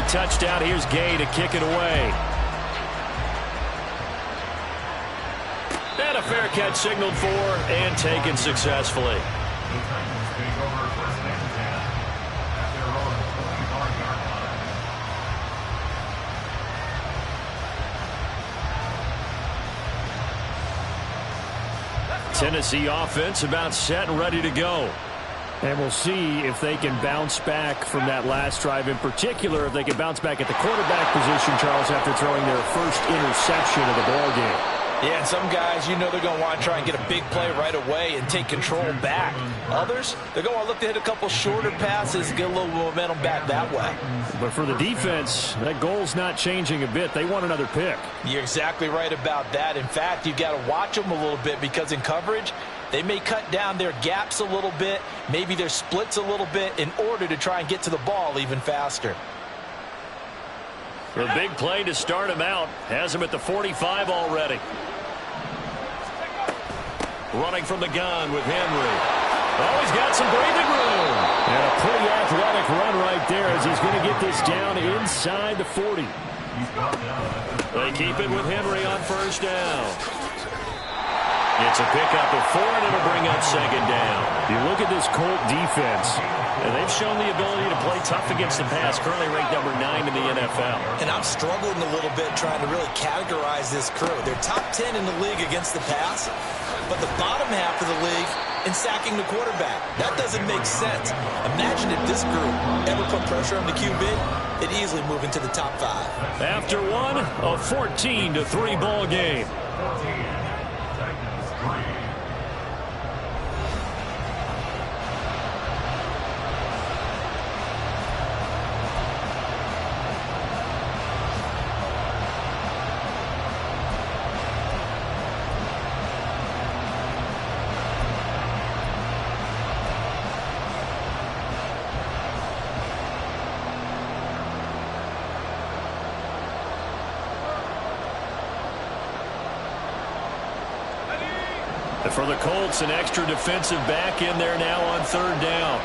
touchdown. Here's Gay to kick it away. And a fair catch signaled for and taken successfully. Tennessee offense about set and ready to go. And we'll see if they can bounce back from that last drive, in particular if they can bounce back at the quarterback position, Charles, after throwing their first interception of the ballgame. Yeah, and some guys, you know they're going to want to try and get a big play right away and take control back. Others, they're going to want to look to hit a couple shorter passes, get a little momentum back that way. But for the defense, that goal's not changing a bit. They want another pick. You're exactly right about that. In fact, you've got to watch them a little bit because in coverage, they may cut down their gaps a little bit, maybe their splits a little bit in order to try and get to the ball even faster. The big play to start him out has him at the 45 already. Running from the gun with Henry. Oh, he's got some breathing room. And a pretty athletic run right there as he's going to get this down inside the 40. They keep it with Henry on first down. It's a pickup of 4, and it'll bring up second down. You look at this Colt defense, and they've shown the ability to play tough against the pass, currently ranked number 9 in the NFL. And I'm struggling a little bit trying to really categorize this crew. They're top 10 in the league against the pass, but the bottom half of the league in sacking the quarterback. That doesn't make sense. Imagine if this group ever put pressure on the QB, it'd easily move into the top 5. After one, a 14-3 ball game. For the Colts, an extra defensive back in there now on third down.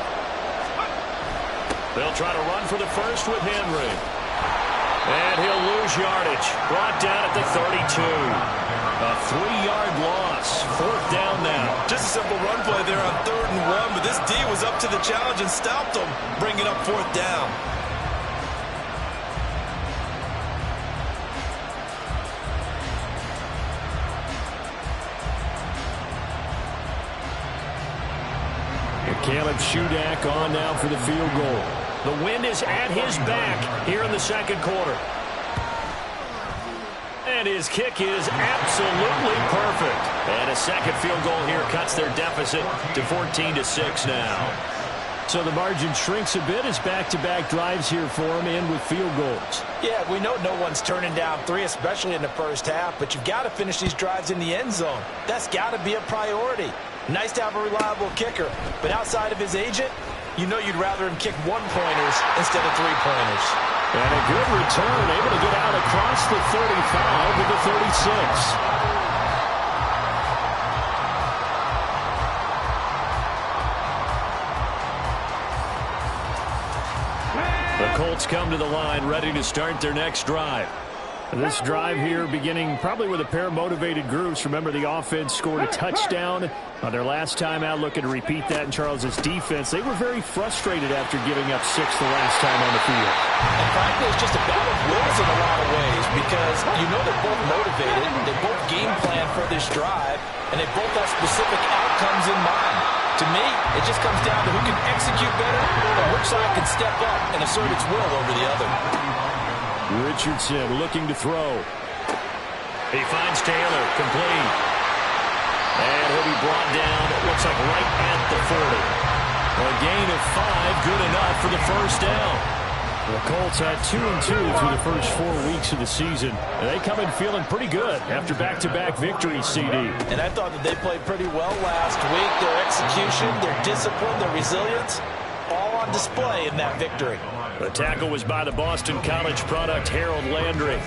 They'll try to run for the first with Henry. And he'll lose yardage. Brought down at the 32. A 3-yard loss. Fourth down now. Just a simple run play there on 3rd and 1, but this D was up to the challenge and stopped them, bringing up 4th down. Caleb Shudak on now for the field goal. The wind is at his back here in the second quarter. And his kick is absolutely perfect. And a second field goal here cuts their deficit to 14-6 now. So the margin shrinks a bit as back-to-back drives here for him and with field goals. Yeah, we know no one's turning down 3, especially in the first half, but you've got to finish these drives in the end zone. That's got to be a priority. Nice to have a reliable kicker, but outside of his agent, you know you'd rather him kick 1-pointers instead of 3-pointers. And a good return, able to get out across the 35 to the 36. The Colts come to the line, ready to start their next drive. This drive here beginning probably with a pair of motivated groups. Remember, the offense scored a touchdown on their last time out, looking to repeat that in Charles's defense. They were very frustrated after giving up 6 the last time on the field. And frankly, it's just a battle of wills in a lot of ways because you know they're both motivated, they both game plan for this drive, and they both have specific outcomes in mind. To me, it just comes down to who can execute better and which side can step up and assert its will over the other. Richardson looking to throw. He finds Taylor, complete. And he'll be brought down, it looks like right at the 40. A gain of 5, good enough for the first down. The Colts had 2-2 through the first 4 weeks of the season. And they come in feeling pretty good after back-to-back victories, CD. And I thought that they played pretty well last week. Their execution, their discipline, their resilience, all on display in that victory. The tackle was by the Boston College product, Harold Landry.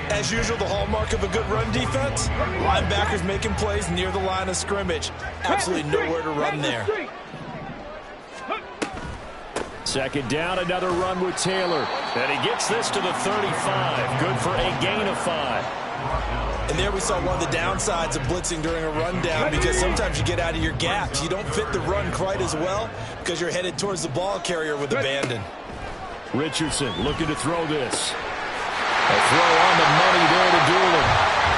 As usual, the hallmark of a good run defense, linebackers making plays near the line of scrimmage. Absolutely nowhere to run there. Second down, another run with Taylor. And he gets this to the 35. Good for a gain of 5. And there we saw one of the downsides of blitzing during a rundown, because sometimes you get out of your gaps. You don't fit the run quite as well because you're headed towards the ball carrier with abandon. Richardson looking to throw this. A throw on the money there to Doolin.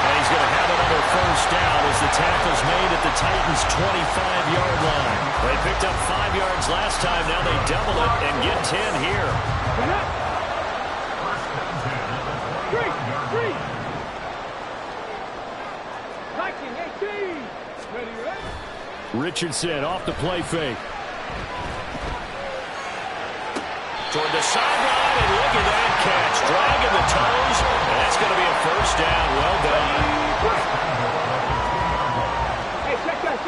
And he's going to have another first down as the tackle's made at the Titans' 25-yard line. They picked up 5 yards last time. Now they double it and get 10 here. Richardson off the play fake. Toward the sideline, and look at that catch. Dragging the toes, and that's going to be a first down. Well done. Hey, check that.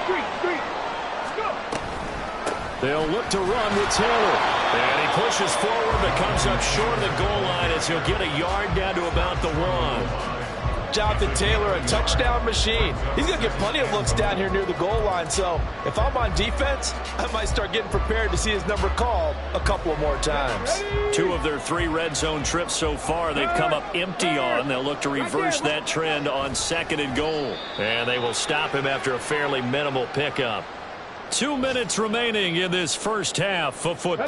Street. Go. They'll look to run with Taylor. And he pushes forward, but comes up short of the goal line as he'll get a yard down to about the 1. Jonathan Taylor, a touchdown machine. He's going to get plenty of looks down here near the goal line, so if I'm on defense, I might start getting prepared to see his number called a couple of more times. 2 of their 3 red zone trips so far they've come up empty on. They'll look to reverse that trend on 2nd and goal. And they will stop him after a fairly minimal pickup. 2 minutes remaining in this first half of football.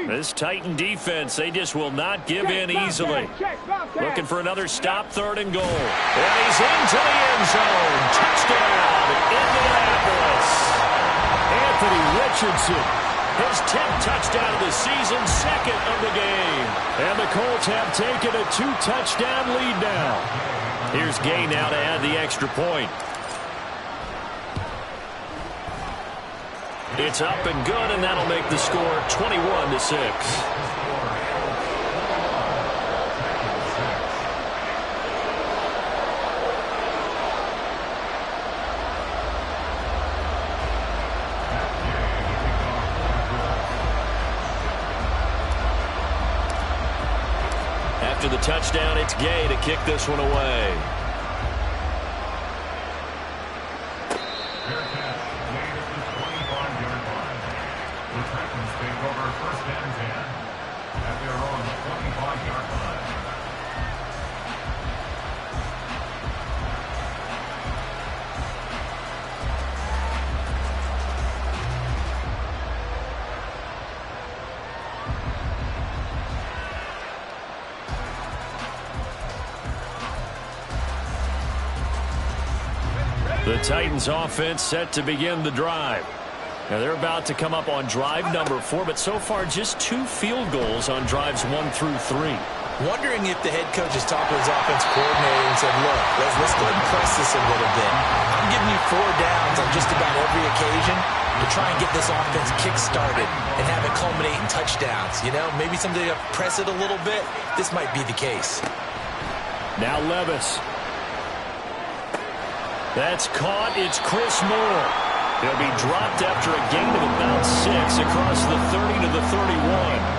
This Titan defense, they just will not give in easily. Looking for another stop, 3rd and goal. And he's into the end zone. Touchdown, Indianapolis. Anthony Richardson, his 10th touchdown of the season, 2nd of the game. And the Colts have taken a 2-touchdown lead now. Here's Gay now to add the extra point. It's up and good, and that'll make the score 21-6. After the touchdown, it's Gay to kick this one away. The Titans offense set to begin the drive. Now they're about to come up on drive number 4, but so far just 2 field goals on drives 1 through 3. Wondering if the head coach has talked to his offense coordinator and said, look, let's go ahead and press this a little bit. I'm giving you 4 downs on just about every occasion to try and get this offense kick-started and have it culminate in touchdowns. You know, maybe someday to press it a little bit. This might be the case. Now Levis. That's caught. It's Chris Moore. He'll be dropped after a gain of about 6 across the 30 to the 31.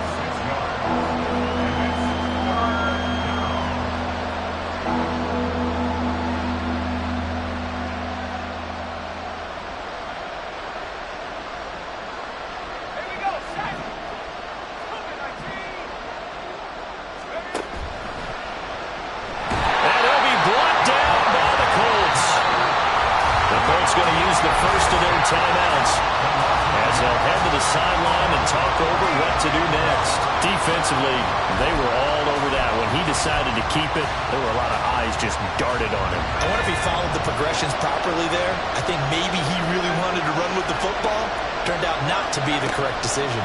Timeouts as they'll head to the sideline and talk over what to do next. Defensively, they were all over that. When he decided to keep it, there were a lot of eyes just darted on him. I wonder if he followed the progressions properly there. I think maybe he really wanted to run with the football. Turned out not to be the correct decision.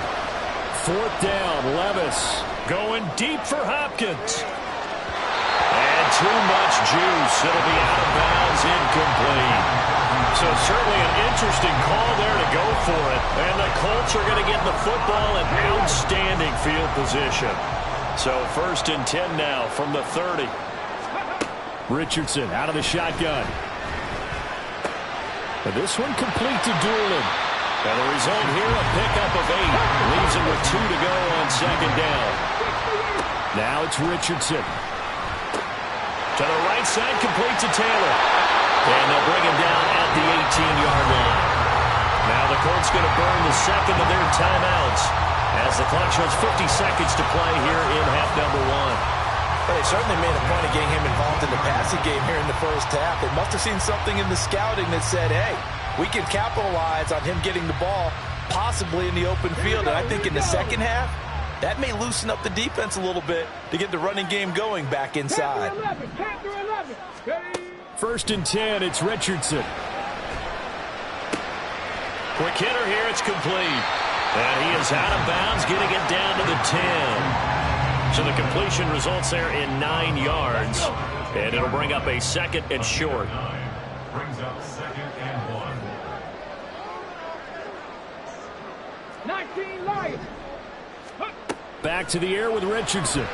4th down, Levis going deep for Hopkins. And too much juice. It'll be out of bounds, incomplete. So certainly an interesting call there to go for it. And the Colts are going to get the football in outstanding field position. So 1st and 10 now from the 30. Richardson out of the shotgun. And this one complete to Doolin. And the result here, a pickup of 8. Leaves him with 2 to go on 2nd down. Now it's Richardson. To the right side, complete to Taylor. And they'll bring him down at the 18-yard line. Now the Colts going to burn the 2nd of their timeouts. as the clock shows 50 seconds to play here in half number one. But they certainly made a point of getting him involved in the passing game here in the first half. They must have seen something in the scouting that said, hey, we can capitalize on him getting the ball possibly in the open field. And I think in the second half, that may loosen up the defense a little bit to get the running game going back inside. 10 through 11. First and 10, it's Richardson. Quick hitter here, it's complete. And he is out of bounds, getting it down to the 10. So the completion results there in 9 yards. And it'll bring up a second and short. Brings up second and 1. 19 Lions. Back to the air with Richardson. And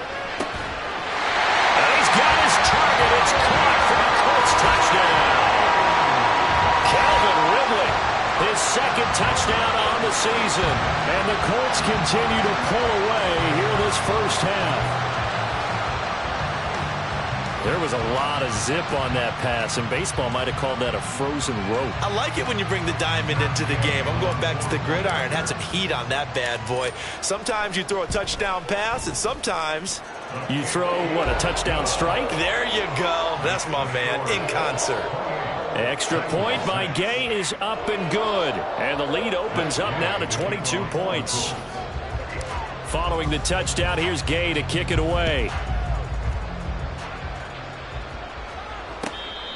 he's got his target. It's caught for the Colts touchdown. Calvin Ridley, his second touchdown on the season. And the Colts continue to pull away here this first half. There was a lot of zip on that pass, and baseball might have called that a frozen rope. I like it when you bring the diamond into the game. I'm going back to the gridiron. Had some heat on that bad boy. Sometimes you throw a touchdown pass, and sometimes you throw, what, a touchdown strike? There you go. That's my man, in concert. Extra point by Gay is up and good. And the lead opens up now to 22 points. Following the touchdown, here's Gay to kick it away.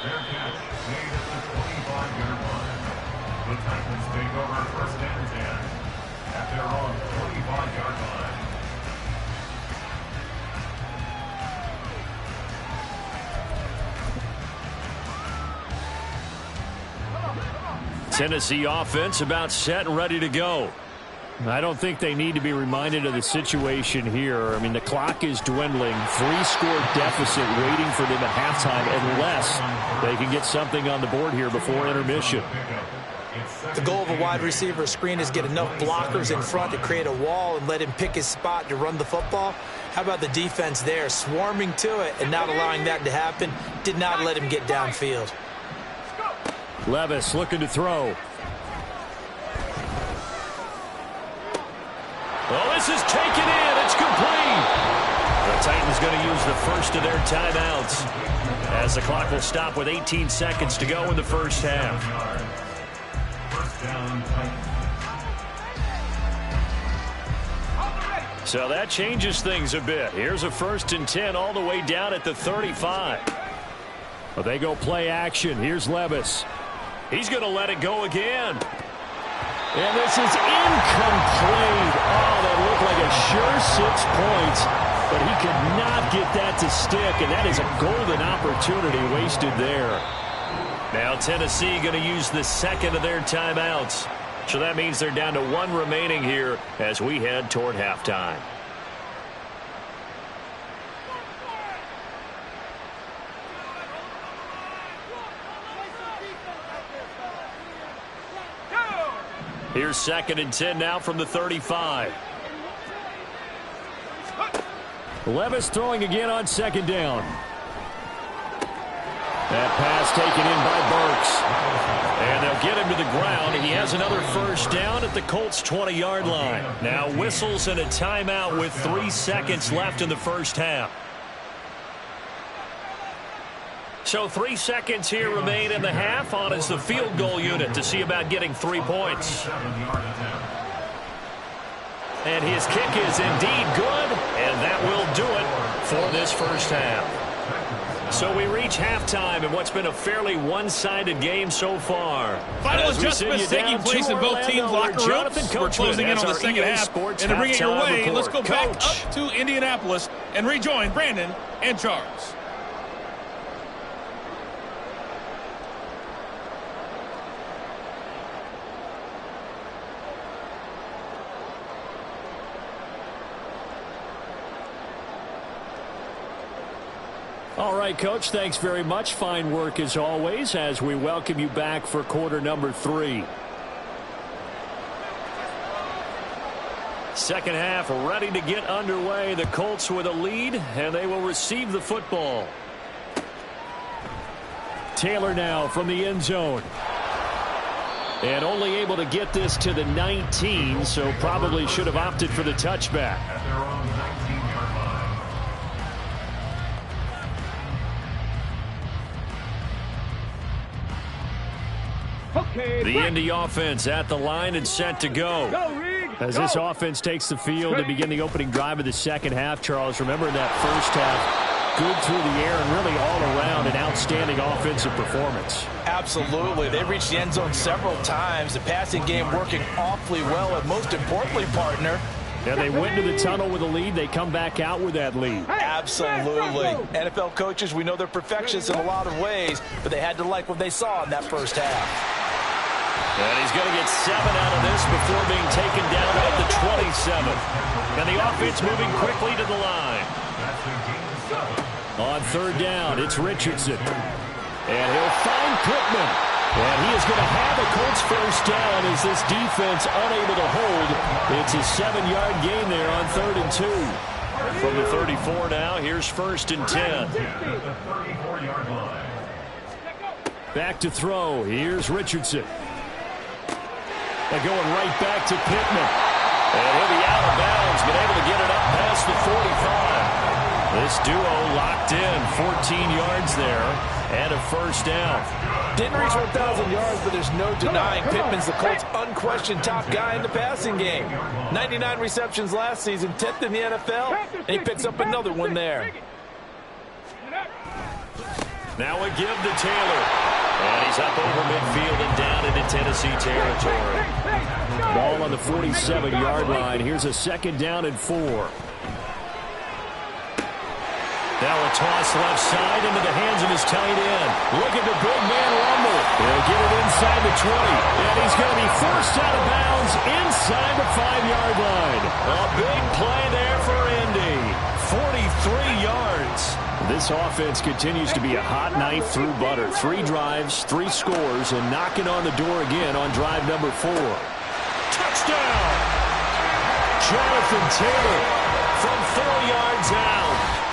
Fair catch made at the 25-yard line. The Titans take over first and 10 at their own 25-yard line. Tennessee offense about set and ready to go. I don't think they need to be reminded of the situation here. I mean, the clock is dwindling. 3-score deficit waiting for them at halftime unless they can get something on the board here before intermission. The goal of a wide receiver screen is get enough blockers in front to create a wall and let him pick his spot to run the football. How about the defense there, swarming to it and not allowing that to happen? Did not let him get downfield. Levis looking to throw. Oh, this is taken in. It's complete. The Titans going to use the first of their timeouts as the clock will stop with 18 seconds to go in the first half. So that changes things a bit. Here's a 1st and 10 all the way down at the 35. Well, they go play action. Here's Levis. He's going to let it go again. And this is incomplete. Oh, that looked like a sure 6 points, but he could not get that to stick, and that is a golden opportunity wasted there. Now Tennessee going to use the second of their timeouts. So that means they're down to 1 remaining here as we head toward halftime. Here's 2nd and 10 now from the 35. Levis throwing again on 2nd down. That pass taken in by Burks. And they'll get him to the ground. He has another 1st down at the Colts' 20-yard line. Now whistles and a timeout with 3 seconds left in the first half. So 3 seconds here remain in the half on as the field goal unit to see about getting 3 points. And his kick is indeed good, and that will do it for this first half. So we reach halftime in what's been a fairly one-sided game so far. Final adjustments taking place in both teams' locker rooms. We're closing in on the second half. And to bring it your way, let's go back up to Indianapolis and rejoin Brandon and Charles. All right, Coach, thanks very much. Fine work as always as we welcome you back for quarter number 3. Second half ready to get underway. The Colts with a lead, and they will receive the football. Taylor now from the end zone. And only able to get this to the 19, so probably should have opted for the touchback. At their own 19-yard line. Okay. The Indy offense at the line and set to go. Go, Reed. As Go. this offense takes the field to begin the opening drive of the second half, Charles, remember in that first half, good through the air and really all around an outstanding offensive performance. Absolutely. They reached the end zone several times. The passing game working awfully well, and most importantly, partner, Yeah, they went to the tunnel with a lead. They come back out with that lead. absolutely. NFL coaches, we know they're perfectionists in a lot of ways, but they had to like what they saw in that first half. And he's going to get 7 out of this before being taken down at the 27. And the offense moving quickly to the line. On third down, it's Richardson. And he'll find Pittman. And he is going to have a Colts first down as this defense unable to hold. It's a 7-yard gain there on 3rd and 2. From the 34 now, here's 1st and 10. Back to throw. Here's Richardson. They're going right back to Pittman. And he'll be out of bounds, but able to get it up past the 45. This duo locked in, 14 yards there, and a first down. Didn't reach 1,000 yards, but there's no denying Pittman's the Colts' unquestioned top guy in the passing game. 99 receptions last season, 10th in the NFL, and he picks up another one there. Now a give to Taylor. And he's up over midfield and down into Tennessee territory. Ball on the 47-yard line. Here's a 2nd down and 4. Now a toss left side into the hands of his tight end. Look at the big man rumble. He'll get it inside the 20. And he's going to be forced out of bounds inside the 5-yard line. A big play there for Indy. 43 yards. This offense continues to be a hot knife through butter. 3 drives, 3 scores, and knocking on the door again on drive number 4. Touchdown! Jonathan Taylor from 4 yards out.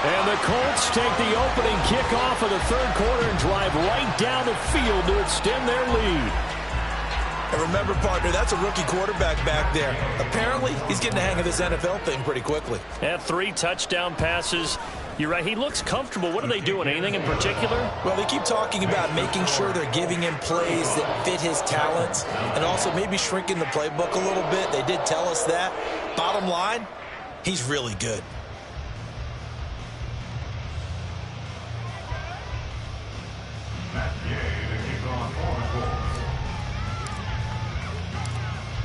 And the Colts take the opening kickoff of the 3rd quarter and drive right down the field to extend their lead. And remember, partner, that's a rookie quarterback back there. Apparently, he's getting the hang of this NFL thing pretty quickly. Had 3 touchdown passes. You're right, he looks comfortable. What are they doing? Anything in particular? Well, they keep talking about making sure they're giving him plays that fit his talents and also maybe shrinking the playbook a little bit. They did tell us that. Bottom line, he's really good.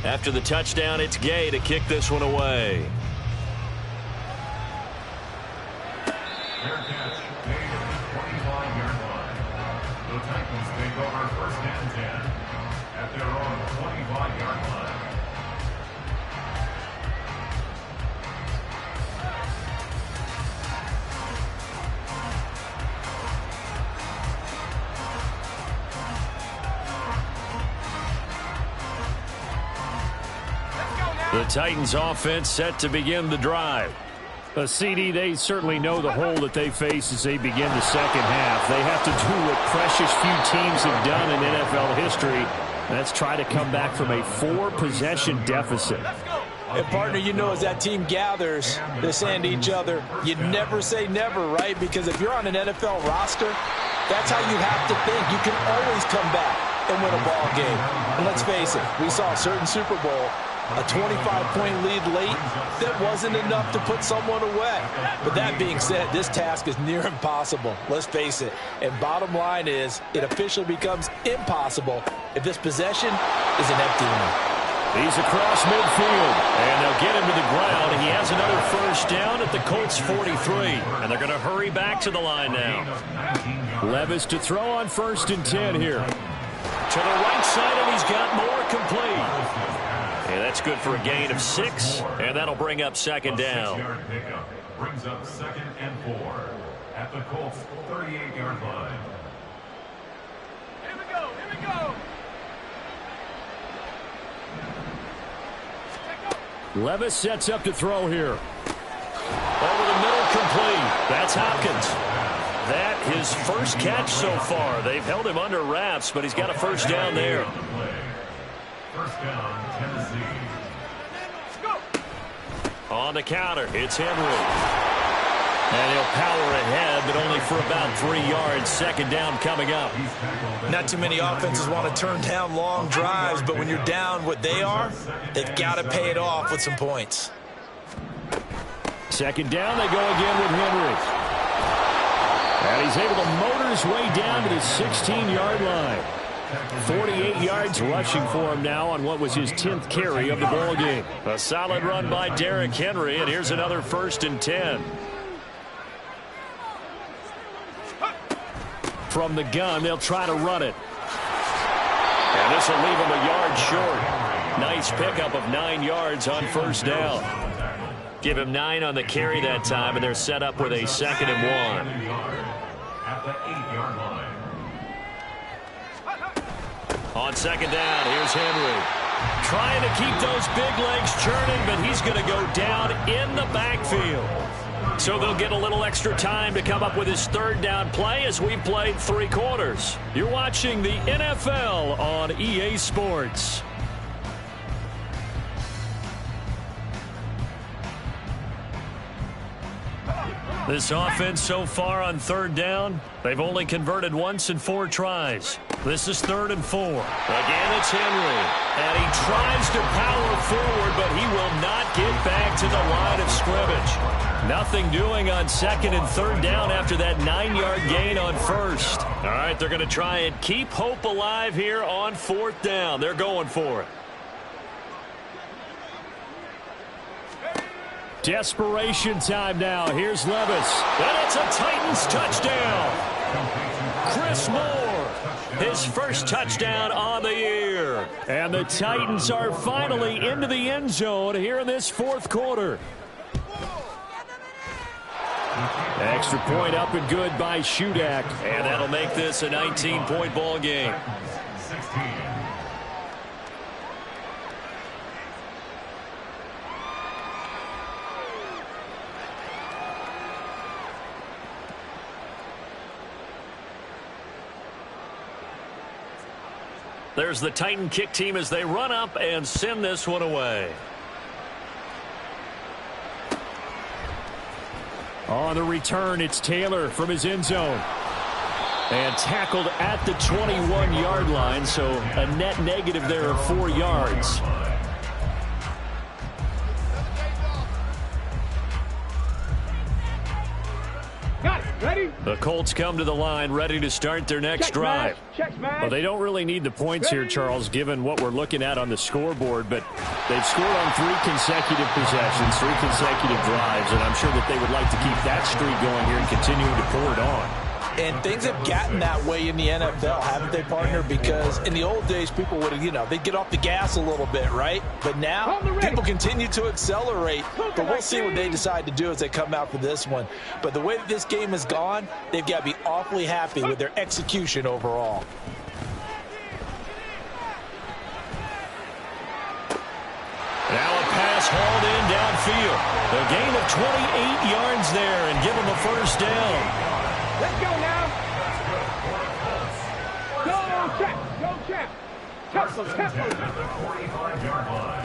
After the touchdown, it's Gay to kick this one away. Fair catch made at the 25-yard line. The Titans take over 1st and 10 at their own 25-yard line. The Titans offense set to begin the drive. A CD, they certainly know the hole that they face as they begin the second half. They have to do what precious few teams have done in NFL history. That's try to come back from a 4-possession deficit. And, partner, you know as that team gathers, they're saying to each other, you never say never, right? Because if you're on an NFL roster, that's how you have to think. You can always come back and win a ball game. And let's face it, we saw a certain Super Bowl, a 25-point lead late, that wasn't enough to put someone away. But that being said, this task is near impossible. Let's face it. And bottom line is, it officially becomes impossible if this possession is an empty one. He's across midfield, and they'll get him to the ground. He has another first down at the Colts 43, and they're going to hurry back to the line now. Levis to throw on 1st and 10 here. To the right side, and he's got more complete. And that's good for a gain of 6, and that'll bring up 2nd down. 6-yard pickup brings up 2nd and 4 at the Colts 38-yard line. Here we go. Here we go. Levis sets up to throw here. Over the middle, complete. That's Hopkins. That his first catch so far. They've held him under wraps, but he's got a first down there. First down, Tennessee. On the counter, it's Henry. And he'll power ahead, but only for about 3 yards. Second down coming up. Not too many offenses want to turn down long drives, but when you're down what they are, they've got to pay it off with some points. Second down, they go again with Henry. And he's able to motor his way down to the 16-yard line. 48 yards rushing for him now on what was his 10th carry of the ball game. A solid run by Derrick Henry, and here's another 1st and 10. From the gun, they'll try to run it. And this will leave him a yard short. Nice pickup of 9 yards on first down. Give him 9 on the carry that time, and they're set up with a 2nd and 1. At the 8-yard line. On second down, here's Henry. Trying to keep those big legs churning, but he's going to go down in the backfield. So they'll get a little extra time to come up with his 3rd down play as we've played 3 quarters. You're watching the NFL on EA Sports. This offense so far on 3rd down, they've only converted once in 4 tries. This is 3rd and 4. Again, it's Henry. And he tries to power forward, but he will not get back to the line of scrimmage. Nothing doing on 2nd and 3rd down after that 9-yard gain on 1st. All right, they're going to try and keep hope alive here on 4th down. They're going for it. Desperation time now. Here's Levis. And it's a Titans touchdown. Chris Moore, his first touchdown on the year. And the Titans are finally into the end zone here in this 4th quarter. Extra point up and good by Shudak. And that'll make this a 19-point ball game. 16. There's the Titan kick team as they run up and send this one away. On the return, it's Taylor from his end zone. And tackled at the 21-yard line, so a net negative there of 4 yards. Got it. Ready? The Colts come to the line ready to start their next drive. Well, they don't really need the points here, Charles, given what we're looking at on the scoreboard, but they've scored on 3 consecutive possessions, 3 consecutive drives, and I'm sure that they would like to keep that streak going here and continuing to pour it on. And things have gotten that way in the NFL, haven't they, partner? Because in the old days, people would have, they'd get off the gas a little bit, right? But now, people continue to accelerate. But we'll see what they decide to do as they come out for this one. But the way that this game has gone, they've got to be awfully happy with their execution overall. Now a pass hauled in downfield. A gain of 28 yards there and give them a first down. Let's go now. Go, Champ. Go, Champ.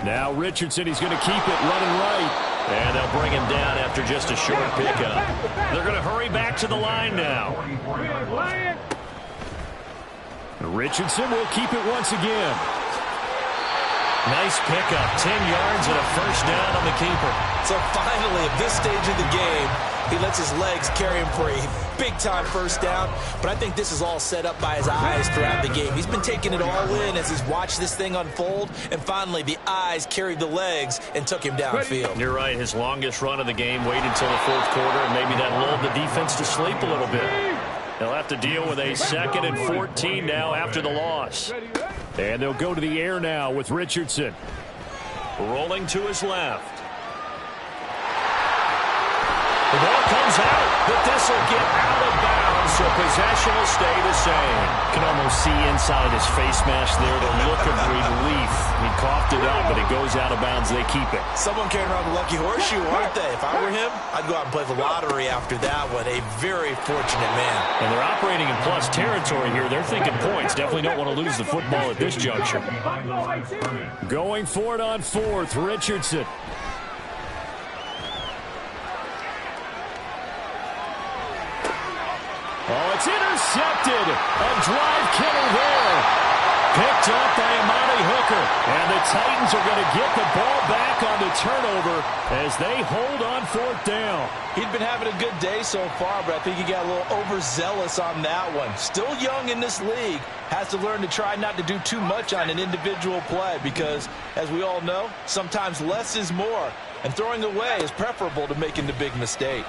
Now Richardson, he's going to keep it running right. And they'll bring him down after just a short pickup. They're going to hurry back to the line now. Richardson will keep it once again. Nice pickup, 10 yards and a first down on the keeper. So finally, at this stage of the game, he lets his legs carry him for a big-time first down. But I think this is all set up by his eyes throughout the game. He's been taking it all in as he's watched this thing unfold. And finally, the eyes carried the legs and took him downfield. You're right. His longest run of the game waited until the 4th quarter, and maybe that lulled the defense to sleep a little bit. They'll have to deal with a 2nd and 14 now after the loss. And they'll go to the air now with Richardson. Rolling to his left. The ball comes out, but this will get out of bounds so possession will stay the same. Can almost see inside his face mask there the look of relief. He coughed it up, but it goes out of bounds. They keep it. Someone carrying around the lucky horseshoe, aren't they? If I were him, I'd go out and play the lottery after that one. A very fortunate man. And they're operating in plus territory here. They're thinking points. Definitely don't want to lose the football at this juncture. Going for it on fourth, Richardson. Oh, it's intercepted. A drive killer there. Picked up by Amani Hooker. And the Titans are going to get the ball back on the turnover as they hold on fourth down. He'd been having a good day so far, but I think he got a little overzealous on that one. Still young in this league. Has to learn to try not to do too much on an individual play because, as we all know, sometimes less is more. And throwing away is preferable to making the big mistake.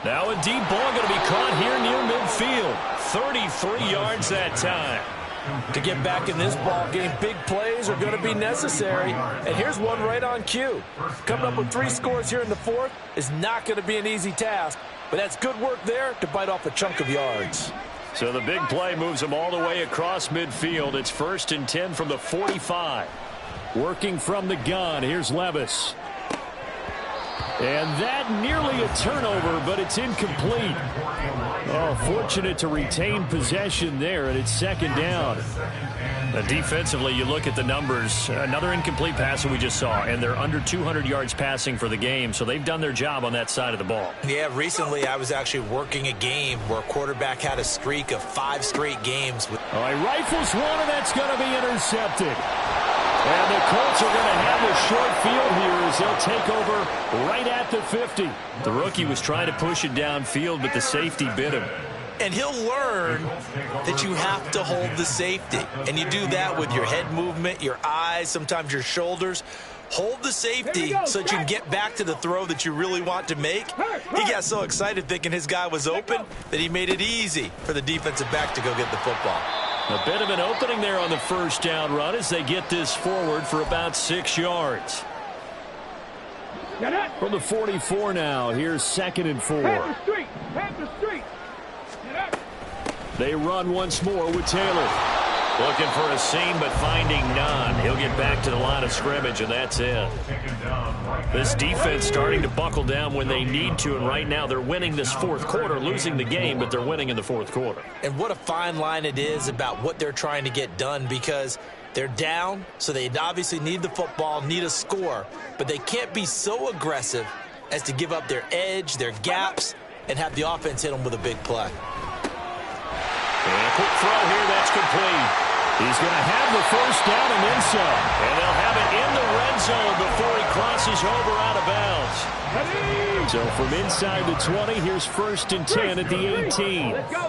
Now a deep ball going to be caught here near midfield. 33 yards that time. To get back in this ball game, big plays are going to be necessary. And here's one right on cue. Coming up with 3 scores here in the fourth is not going to be an easy task. But that's good work there to bite off a chunk of yards. So the big play moves them all the way across midfield. It's 1st and 10 from the 45. Working from the gun, here's Levis. And that nearly a turnover, but it's incomplete. Oh, fortunate to retain possession there, and it's 2nd down. Defensively, you look at the numbers. Another incomplete pass that we just saw, and they're under 200 yards passing for the game, so they've done their job on that side of the ball. Yeah, recently I was actually working a game where a quarterback had a streak of 5 straight games. All right, rifles one, and that's going to be intercepted. And the Colts are going to have a short field here as they'll take over right at the 50. The rookie was trying to push it downfield, but the safety bit him. And he'll learn that you have to hold the safety. And you do that with your head movement, your eyes, sometimes your shoulders. Hold the safety so that you can get back to the throw that you really want to make. He got so excited thinking his guy was open that he made it easy for the defensive back to go get the football. A bit of an opening there on the 1st down run as they get this forward for about 6 yards. From the 44 now, here's 2nd and 4. They run once more with Taylor. Looking for a seam, but finding none. He'll get back to the line of scrimmage, and that's it. This defense starting to buckle down when they need to, and right now they're winning this 4th quarter, losing the game, but they're winning in the 4th quarter. And what a fine line it is about what they're trying to get done because they're down, so they obviously need the football, need a score, but they can't be so aggressive as to give up their edge, their gaps, and have the offense hit them with a big play. And a quick throw here, that's complete. He's going to have the 1st down and then some. And they'll have it in the red zone before he crosses over out of bounds. So from inside the 20, here's 1st and 10 at the 18. Let's go.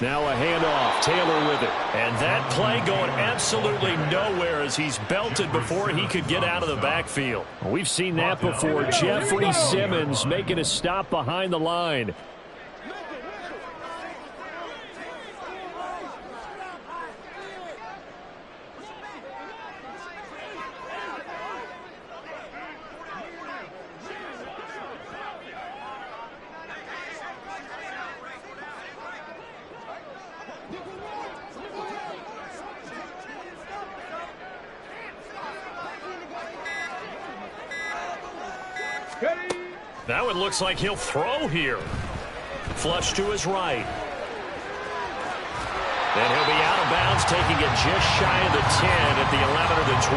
Now a handoff, Taylor with it. And that play going absolutely nowhere as he's belted before he could get out of the backfield. We've seen that before. Jeffrey Simmons making a stop behind the line. Now it looks like he'll throw here. Flush to his right. And he'll be out of bounds, taking it just shy of the 10 at the 11 or the 12.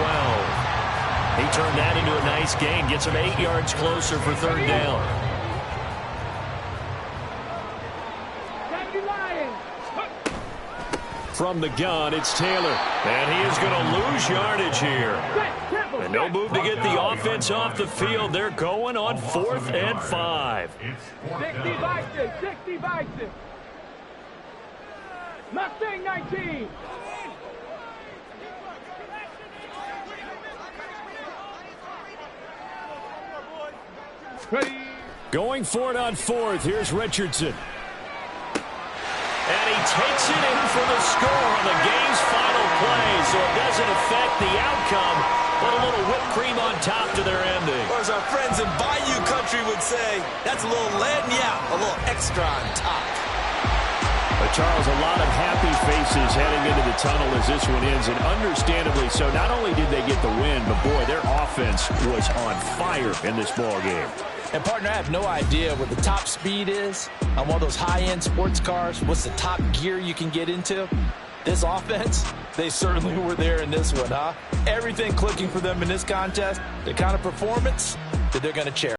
He turned that into a nice gain, gets him 8 yards closer for 3rd down. From the gun, it's Taylor. And he is going to lose yardage here. And no move to get the offense off the field. They're going on 4th and 5. 60 Bison. Mustang 19. Ready. Going for it on 4th. Here's Richardson. And he takes it in for the score on the game's final play, so it doesn't affect the outcome, but a little whipped cream on top to their ending. Or as our friends in Bayou Country country would say, that's a little letting you out, a little extra on top. But Charles, a lot of happy faces heading into the tunnel as this one ends, and understandably so. Not only did they get the win, but boy, their offense was on fire in this ball game. And partner, I have no idea what the top speed is on one of those high-end sports cars. What's the top gear you can get into? This offense, they certainly were there in this one, huh? Everything clicking for them in this contest, the kind of performance that they're going to cherish.